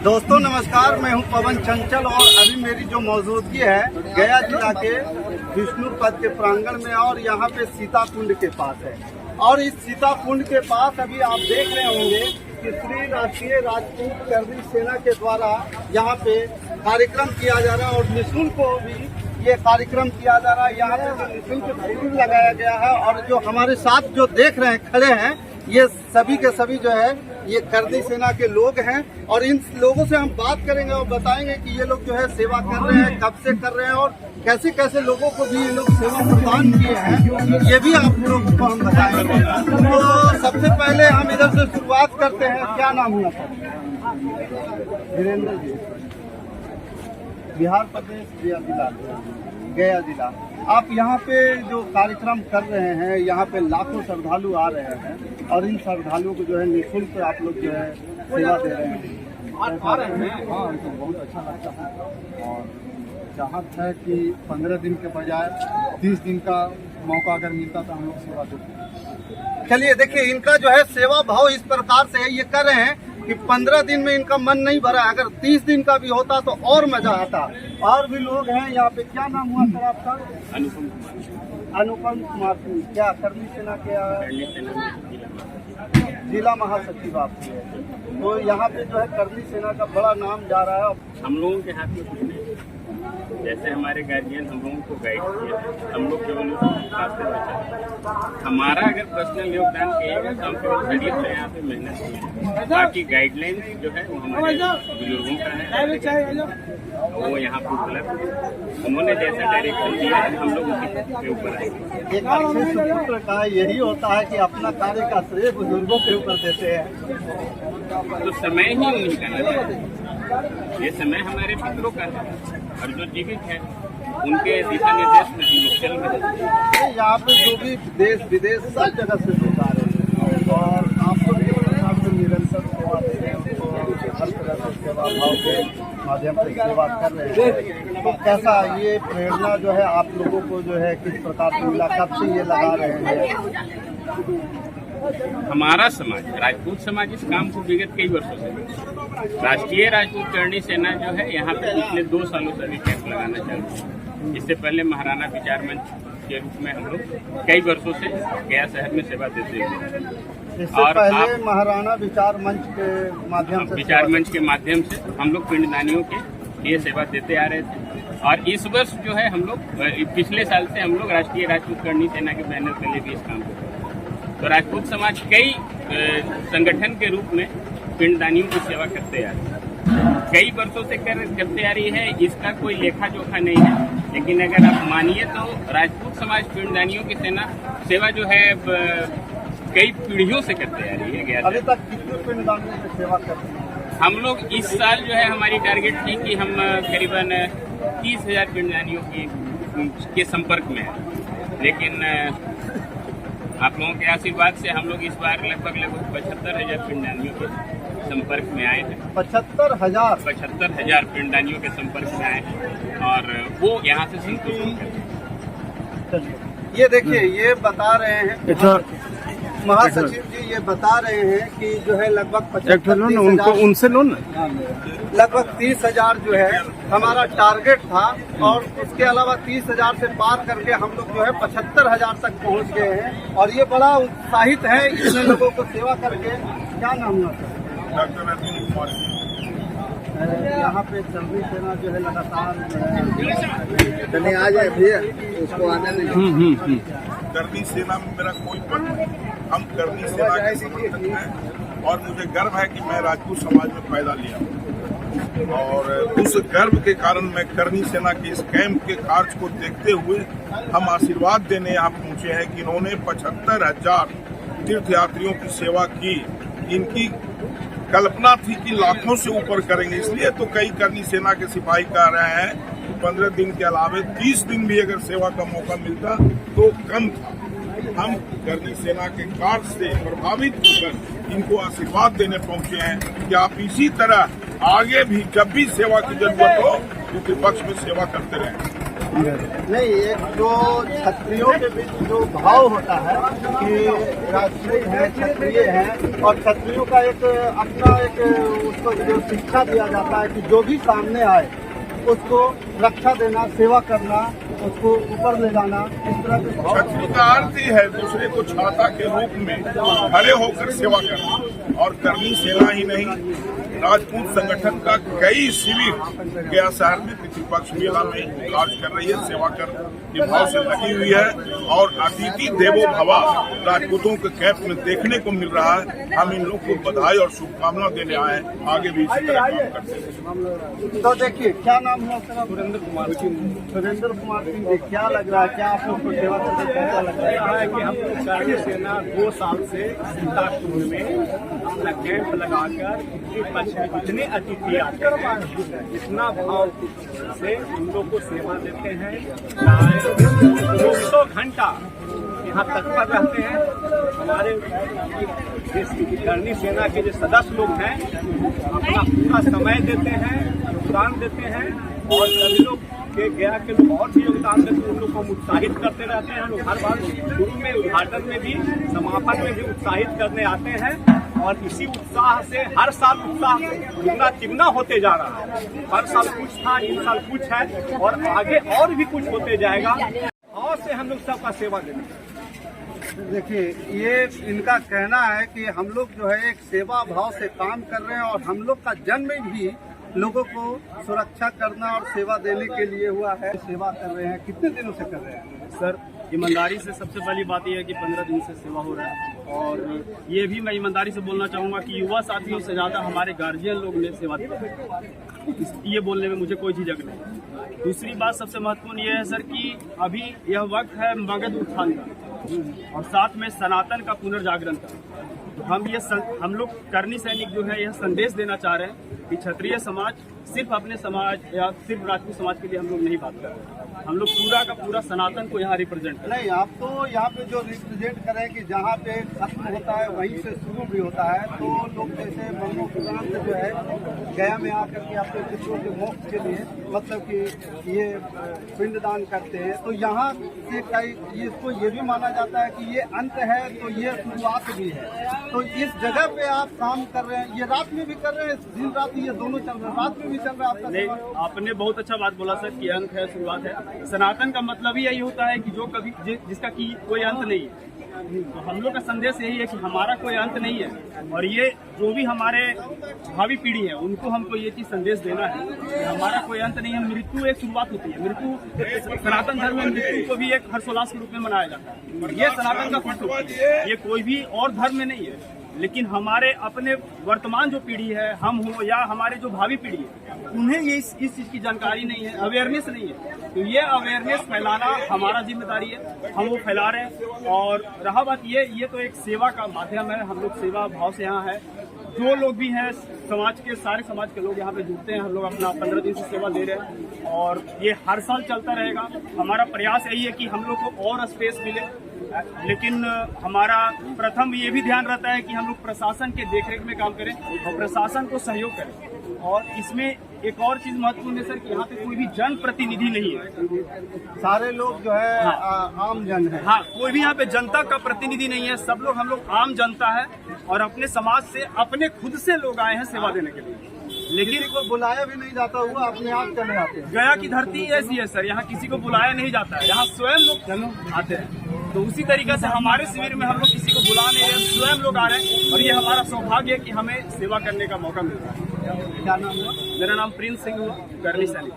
दोस्तों नमस्कार, मैं हूं पवन चंचल और अभी मेरी जो मौजूदगी है गया जिला के विष्णुपद के प्रांगण में और यहाँ पे सीता कुंड के पास है। और इस सीता कुंड के पास अभी आप देख रहे होंगे कि श्री राष्ट्रीय राजपूत करनी सेना के द्वारा यहाँ पे कार्यक्रम किया जा रहा है और निःशुल्क को भी ये कार्यक्रम किया जा रहा है। यहाँ पे निःशुल्क शिविर लगाया गया है और जो हमारे साथ जो देख रहे हैं खड़े हैं ये सभी के सभी जो है ये करनी सेना के लोग हैं और इन लोगों से हम बात करेंगे और बताएंगे कि ये लोग जो है सेवा कर रहे हैं, कब से कर रहे हैं और कैसे कैसे लोगों को भी ये लोग सेवा प्रदान किए हैं, ये भी आप लोगों को हम बताएंगे। तो सबसे पहले हम इधर से शुरुआत करते हैं। क्या नाम हुआ था? वीरेंद्र जी, बिहार प्रदेश गया जिला। आप यहाँ पे जो कार्यक्रम कर रहे हैं, यहाँ पे लाखों श्रद्धालु आ रहे हैं और इन श्रद्धालुओं को जो है निःशुल्क आप लोग जो है सेवा दे रहे हैं। हाँ, तो बहुत अच्छा लगता है और चाहत है कि 15 दिन के बजाय 30 दिन का मौका अगर मिलता तो हम लोग सेवा देते। चलिए देखिए, इनका जो है सेवा भाव इस प्रकार से है, ये कर रहे हैं कि 15 दिन में इनका मन नहीं भरा, अगर 30 दिन का भी होता तो और मजा आता। और भी लोग हैं यहाँ पे। क्या नाम हुआ सर आपका? अनुपम कुमार सिंह। क्या करनी सेना के जिला महासचिव आप? तो यहाँ पे जो है करनी सेना का बड़ा नाम जा रहा है। हम लोगों के हाथ में कुछ नहीं, जैसे हमारे गार्जियन हम लोगों को गाइड किया, हम लोग केवल रास्ते बचा। हमारा अगर पर्सनल योगदान कहिएगा तो हम केवल शरीर से यहाँ पे मेहनत की, बाकी गाइडलाइन जो है वो हमारे बुजुर्गों का है, वो यहाँ पर उपलब्ध। उन्होंने जैसा डायरेक्शन दिया है हम लोग उसी के ऊपर आएंगे। एक अच्छे सुपुत्र का यही होता है कि अपना कार्य का श्रेय बुजुर्गों के ऊपर देते हैं। तो समय ही उन्हीं का है, ये समय हमारे पितरों का है और जो जीवित है उनके दिशा निर्देश में हम लोग चल रहे हैं। यहाँ पे जो भी देश विदेश सब जगह से लोग आ रहे हैं और आप लोग से निरंतर सेवा दे रहे हैं, उनको हर तरह से सेवा भाव के माध्यम से सेवा कर रहे हैं। तो कैसा ये प्रेरणा जो है आप लोगों को जो है किस प्रकार से मिला, कब से ये लगा रहे हैं? हमारा समाज, राजपूत समाज, इस काम को विगत कई वर्षों से राष्ट्रीय राजपूत करनी सेना जो है यहाँ पे पिछले 2 सालों से अभी कैंप लगाना चालू है। इससे पहले महाराणा विचार मंच के रूप में हम लोग कई वर्षों से गया शहर में सेवा देते हैं। इससे पहले महाराणा विचार मंच के माध्यम से हम लोग पिंडदानियों के ये सेवा देते आ रहे थे और इस वर्ष जो है हम लोग पिछले साल से हम लोग राष्ट्रीय राजपूत करनी सेना के बैनर के लिए भी इस काम को। तो राजपूत समाज कई संगठन के रूप में पिंडदानियों की सेवा करते आ रही है, कई वर्षों से करते आ रही है। इसका कोई लेखा जोखा नहीं है, लेकिन अगर आप मानिए तो राजपूत समाज पिंडदानियों की सेवा जो है कई पीढ़ियों से करते आ रही है। अभी तक कितने पिंडदानियों की सेवा करते हैं? हम लोग इस साल जो है हमारी टारगेट थी कि हम करीबन 30,000 पिंडदानियों के संपर्क में हैं, लेकिन आप लोगों के आशीर्वाद से हम लोग इस बार लगभग 75,000 पिंडदानियों के संपर्क में आए हैं। 75,000 पिंडदानियों के संपर्क में आए हैं और वो यहाँ से संतुष्ट हैं। ये देखिए, ये बता रहे हैं महासचिव जी, ये बता रहे हैं कि जो है लगभग 75,000 उनसे लो ना, लगभग 30,000 जो है हमारा टारगेट था और उसके अलावा 30,000 से पार करके हम लोग जो है 75,000 तक पहुंच गए हैं और ये बड़ा उत्साहित है इतने लोगों को सेवा करके। क्या नाम हुआ सर? डॉक्टर अनुपम कुमार सिंह। यहाँ पे करनी सेना जो है लगातार आ जाए भैया, उसको आने नहीं। करनी सेना में मेरा कोई पद नहीं, हम करनी सेना के समर्थक हैं और मुझे गर्व है कि मैं राजपूत समाज में पैदा लिया हूँ और उस गर्व के कारण मैं करनी सेना के इस कैंप के कार्य को देखते हुए हम आशीर्वाद देने यहाँ पहुँचे हैं कि इन्होंने 75,000 तीर्थयात्रियों की सेवा की। इनकी कल्पना थी कि लाखों से ऊपर करेंगे, इसलिए तो कई करनी सेना के सिपाही कह रहे हैं 15 दिन के अलावे 30 दिन भी अगर सेवा का मौका मिलता तो कम था। हम करनी सेना के कार्य से प्रभावित होकर इनको आशीर्वाद देने पहुंचे हैं कि आप इसी तरह आगे भी जब भी सेवा की जरूरत हो उनके पक्ष में सेवा करते रहें। नहीं, एक जो क्षत्रियों के बीच जो भाव होता है कि राष्ट्रीय है, क्षत्रिय है, और क्षत्रियों का एक अपना एक उसको जो शिक्षा दिया जाता है कि जो भी सामने आए उसको रक्षा देना, सेवा करना, उसको ऊपर ले जाना, इस तरह के क्षत्रिय का अर्थ ही है दूसरे को छाता के रूप में खड़े होकर सेवा करना। और करनी सेना ही नहीं, राजपूत संगठन का कई शिविर गया शहर में पितृपक्ष मेला में कार्य कर रही है, सेवा कर भाव से लगी हुई है। और अतिथि देवो भवा राजपूतों के कैंप में देखने को मिल रहा है। हम इन लोग को बधाई और शुभकामना देने आए, आगे भी इसी तरह काम करते हैं। तो देखिए, क्या नाम है आपका? सुरेंद्र कुमार सिंह जी, क्या लग रहा है, क्या आप लोग को सेवा करके कैसा लग रहा है? कि हम लोग करनी सेना 2 साल से सीताकुंड में अपना कैंप लगाकर जितने अतिथि आते हैं इतना भाव से उन लोग को सेवा देते हैं। 200 घंटा यहाँ तत्पर रहते हैं। हमारे देश की करनी सेना के जो सदस्य लोग हैं अपना पूरा समय देते हैं, योगदान देते हैं। और सभी लोग के गया के लोग और भी योगदान देते हैं, उन लोग को हम उत्साहित करते रहते हैं। लोग हर बार शुरू में, उद्घाटन में भी, समापन में भी उत्साहित करने आते हैं। और इसी उत्साह से हर साल उत्साह दुगना तिगुना होते जा रहा है। हर साल कुछ था, इन साल कुछ है और आगे और भी कुछ होते जाएगा। और से हम लोग सबका सेवा देंगे। देखिए, ये इनका कहना है कि हम लोग जो है एक सेवा भाव से काम कर रहे हैं और हम लोग का जन्म भी लोगों को सुरक्षा करना और सेवा देने के लिए हुआ है। सेवा कर रहे हैं, कितने दिनों से कर रहे हैं? सर, ईमानदारी से सबसे पहली बात यह है कि 15 दिन से सेवा हो रहा है। और ये भी मैं ईमानदारी से बोलना चाहूँगा कि युवा साथियों से ज़्यादा हमारे गार्जियन लोग ने सेवा दी है। ये बोलने में मुझे कोई झिझक नहीं। दूसरी बात सबसे महत्वपूर्ण ये है सर कि अभी यह वक्त है मगध उत्थान का और साथ में सनातन का पुनर्जागरण का। हम लोग करनी सैनिक जो है यह संदेश देना चाह रहे हैं कि क्षत्रिय समाज सिर्फ अपने समाज या सिर्फ राजपूत समाज के लिए हम लोग नहीं बात कर रहे हैं। हम लोग पूरा का पूरा सनातन को यहाँ रिप्रेजेंट करें। नहीं, आप तो यहाँ पे जो रिप्रेजेंट करें कि जहाँ पे खत्म होता है वहीं से शुरू भी होता है। तो लोग जैसे ब्रह्मो पुराण से जो है गया में आकर के अपने पितरों के मोक्ष के लिए मतलब कि ये पिंडदान करते हैं। तो यहाँ से कई इसको ये भी माना जाता है कि ये अंत है तो ये शुरुआत भी है। तो इस जगह पे आप काम कर रहे हैं, ये रात में भी कर रहे हैं, दिन रात ये दोनों चल रहे हैं, रात में भी चल रहा है आपका? नहीं, आपने बहुत अच्छा बात बोला सर कि अंत है शुरुआत है। सनातन का मतलब ही यही होता है कि जो कभी जिसका की कोई अंत नहीं है। तो हम लोग का संदेश यही है कि हमारा कोई अंत नहीं है और ये जो भी हमारे भावी पीढ़ी है उनको हमको ये चीज संदेश देना है कि हमारा कोई अंत नहीं है। मृत्यु एक शुरुआत होती है। मृत्यु सनातन धर्म में मृत्यु को भी एक हर्षोल्लास के रूप में मनाया जाता है और ये सनातन का फर्ज है। ये कोई भी और धर्म में नहीं है। लेकिन हमारे अपने वर्तमान जो पीढ़ी है, हम हो या हमारे जो भावी पीढ़ी है, उन्हें ये इस चीज की जानकारी नहीं है, अवेयरनेस नहीं है। तो ये अवेयरनेस फैलाना हमारा जिम्मेदारी है, हम वो फैला रहे हैं। और रहा बात ये तो एक सेवा का माध्यम है। हम लोग सेवा भाव से यहाँ है। जो लोग भी हैं समाज के, सारे समाज के लोग यहाँ पे जुटते हैं। हम लोग अपना 15 दिन से सेवा दे रहे हैं और ये हर साल चलता रहेगा। हमारा प्रयास यही है कि हम लोग को और स्पेस मिले। लेकिन हमारा प्रथम ये भी ध्यान रहता है कि हम लोग प्रशासन के देखरेख में काम करें और प्रशासन को सहयोग करें। और इसमें एक और चीज महत्वपूर्ण है सर कि यहाँ पे कोई भी जन प्रतिनिधि नहीं है। सारे लोग जो है आम जन है। हाँ, कोई भी यहाँ पे जनता का प्रतिनिधि नहीं है। सब लोग हम लोग आम जनता है और अपने समाज से, अपने खुद से लोग आए हैं सेवा देने के लिए। लेकिन को बुलाया भी नहीं जाता हुआ अपने आप चले आते हैं। गया की धरती ऐसी है सर, यहाँ किसी को बुलाया नहीं जाता है। यहाँ स्वयं लोग आते हैं। तो उसी तरीके से हमारे शिविर में हम लोग किसी को बुला नहीं रहे, स्वयं लोग आ रहे हैं और ये हमारा सौभाग्य है कि हमें सेवा करने का मौका मिल रहा है। क्या नाम हुआ? मेरा नाम प्रिंस सिंह हुआ, करनी सैनिक।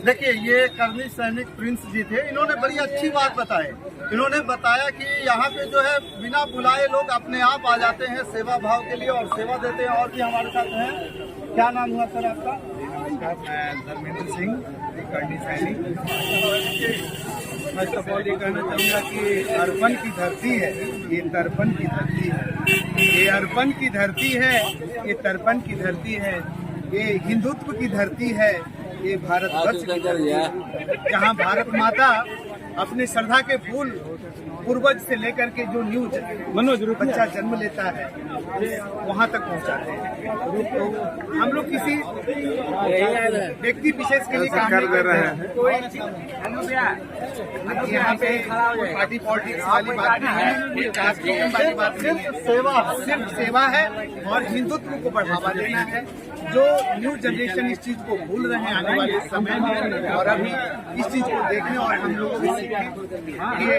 देखिए, ये करनी सैनिक प्रिंस जी थे। इन्होंने बड़ी अच्छी बात बताई। इन्होंने बताया कि यहाँ पे जो है बिना बुलाए लोग अपने आप आ जाते हैं सेवा भाव के लिए और सेवा देते हैं। और भी हमारे साथ हैं। क्या नाम हुआ सर आपका? नमस्कार, मैं धर्मेंद्र सिंह, करनी सैनिक। फर्स्ट ऑफ ऑल ये कहना चाहूँगा कि अर्पण की धरती है, ये तर्पण की धरती है। ये अर्पण की धरती है, ये तर्पण की धरती है। ये हिंदुत्व की धरती है, ये भारतवर्ष की धरती है, जहाँ भारत माता अपने श्रद्धा के फूल पूर्वज से लेकर के जो न्यू बच्चा जन्म लेता है वहाँ तक पहुँचाते हैं। तो हम लोग किसी व्यक्ति विशेष के लिए काम नहीं कर रहे हैं। कोई यहाँ पे पार्टी पॉलिटिक्स वाली बात नहीं है, राजनीति वाली बात नहीं है, सिर्फ सेवा है और हिंदुत्व को बढ़ावा देना है। जो न्यू जनरेशन इस चीज को भूल रहे हैं आने वाले समय में, और अभी इस चीज को देखने और हम लोगों को सीखें। ये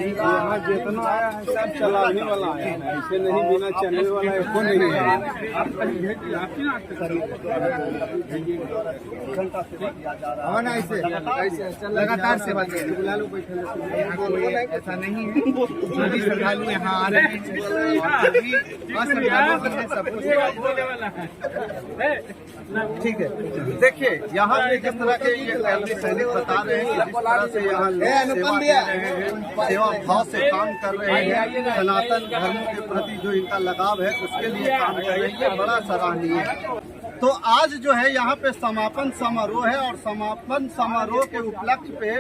यहाँ जितना आया है सब चलाने वाला है, ऐसे नहीं बिना चलने वाला है वो नहीं है। लगातार सेवा दे रहे हैं, कोई ऐसा नहीं है। जो भी श्रद्धालु यहाँ आ रहे हैं सबको ठीक है, देखिए यहाँ पे जिस तरह के ये एलडी सैनिक बता रहे हैं, जिस तरह से यहाँ लोग सेवा दे रहे हैं, सेवा भाव से काम कर रहे हैं, सनातन धर्म के प्रति जो इनका लगाव है उसके लिए काम कर रहे हैं, ये बड़ा सराहनीय है। तो आज जो है यहाँ पे समापन समारोह है और समापन समारोह के उपलक्ष्य पे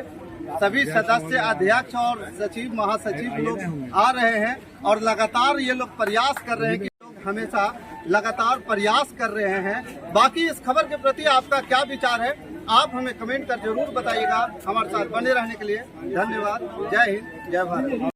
सभी सदस्य, अध्यक्ष और सचिव, महासचिव लोग आ रहे हैं और लगातार ये लोग प्रयास कर रहे हैं कि लोग हमेशा लगातार प्रयास कर रहे हैं। बाकी इस खबर के प्रति आपका क्या विचार है, आप हमें कमेंट कर जरूर बताइएगा। हमारे साथ बने रहने के लिए धन्यवाद। जय हिंद, जय भारत।